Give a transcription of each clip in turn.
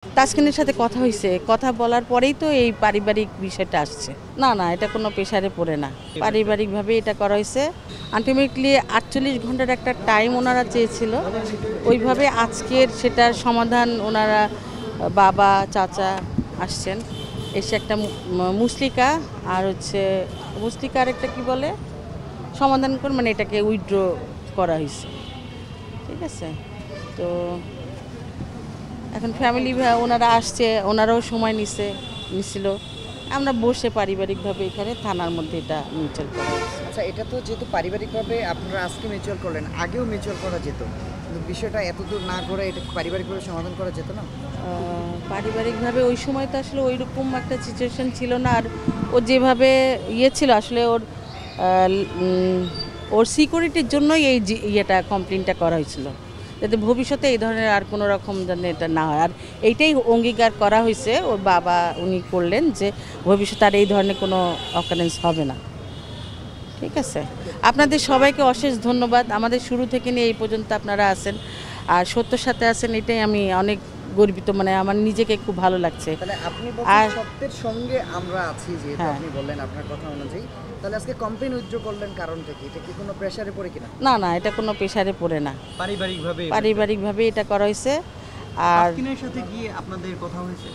তাসকিনের সাথে কথা হইছে, কথা বলার পরেই তো এই পারিবারিক বিষয়টা আসছে। না, এটা কোনো প্রেশারে পড়ে না। পারিবারিকভাবে এটা করা হয়েছে। আল্টিমেটলি ৪৮ ঘন্টার একটা টাইম ওনারা চেয়েছিল। ওইভাবে আজকের সেটার সমাধান ওনারা বাবা, চাচা আসছেন। এসে একটা মুসলিকা আর হচ্ছে মুসলিকা আরেকটা কি বলে? সমাধান করে মানে এটাকে উইথড্র করা হয়েছে। ঠিক আছে? তো এখন ফ্যামিলি ওনারা আসছে, ওনারাও সময় নিছিল। আমরা বসে পারিবারিকভাবে এখানে থানার মধ্যে এটা মিউচুয়াল করা হয়েছে। আচ্ছা, এটা তো যেহেতু পারিবারিকভাবে আপনারা আজকে মিউচুয়াল করলেন, আগেও মিউচুয়াল করা যেত, কিন্তু বিষয়টা এতদূর না করে এটা পারিবারিকভাবে সমাধান করা যেত না? পারিবারিকভাবে ওই সময় তো আসলে ওই রকম একটা সিচুয়েশন ছিল না। আর ও যেভাবে ছিল আসলে ওর সিকিউরিটির জন্যই এই ইয়েটা কমপ্লেনটা করা হয়েছিল, যাতে ভবিষ্যতে এই ধরনের আর কোনো রকম যেন এটা না হয়। আর এইটাই অঙ্গীকার করা হয়েছে, ওর বাবা উনি করলেন যে ভবিষ্যতে আর এই ধরনের কোনো অকারেন্স হবে না। ঠিক আছে, আপনাদের সবাইকে অশেষ ধন্যবাদ। আমাদের শুরু থেকে নিয়ে এই পর্যন্ত আপনারা আছেন আর সত্যর সাথে আছেন, এটাই আমি অনেক গর্বিত, মানে আমার নিজেকে খুব ভালো লাগছে। তাহলে আপনি বলছেন সত্যের সঙ্গে আমরা আছি, যেহেতু আপনি বললেন আপনার কথা অনুযায়ী, তাহলে আজকে কমপ্লেন উইথড্র করলেন কারণটা কি? এটা কি কোনো প্রেসারে পড়ে কিনা? না, এটা কোনো প্রেসারে পড়ে না। পারিবারিকভাবে এটা করা হয়েছে। আর তাসকিনের সাথে কি আপনাদের কথা হয়েছে?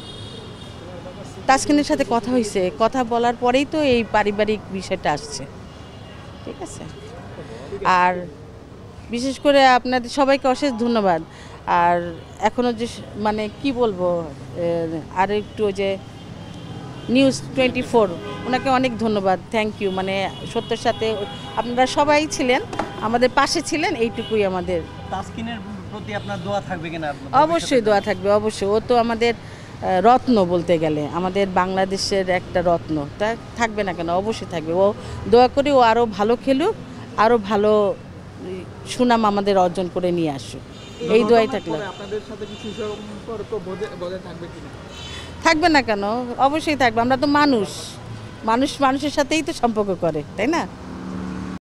তাসকিনের সাথে কথা হয়েছে, কথা বলার পরেই তো এই পারিবারিক বিষয়টা আসছে। ঠিক আছে, আর বিশেষ করে আপনাদের সবাইকে অশেষ ধন্যবাদ। আর এখনও যে মানে কি বলবো, আর একটু যে নিউজ 24 ওনাকে অনেক ধন্যবাদ, থ্যাংক ইউ। মানে সত্যের সাথে আপনারা সবাই ছিলেন, আমাদের পাশে ছিলেন, এইটুকুই আমাদের। তাসকিনের প্রতি আপনার দোয়া থাকবে কিনা? অবশ্যই দোয়া থাকবে, অবশ্যই। ও তো আমাদের রত্ন বলতে গেলে, আমাদের বাংলাদেশের একটা রত্ন, তা থাকবে না কেন? অবশ্যই থাকবে। ও দোয়া করি ও আরও ভালো খেলুক, আরও ভালো সুনাম আমাদের অর্জন করে নিয়ে আসুক, এই দোয়াই থাকলো। আপনাদের সাথে কিছু সম্পর্ক বজায় থাকবে কিনা? থাকবে না কেন? অবশ্যই থাকবে। আমরা তো মানুষ, মানুষের সাথেই তো সম্পর্ক করে, তাই না?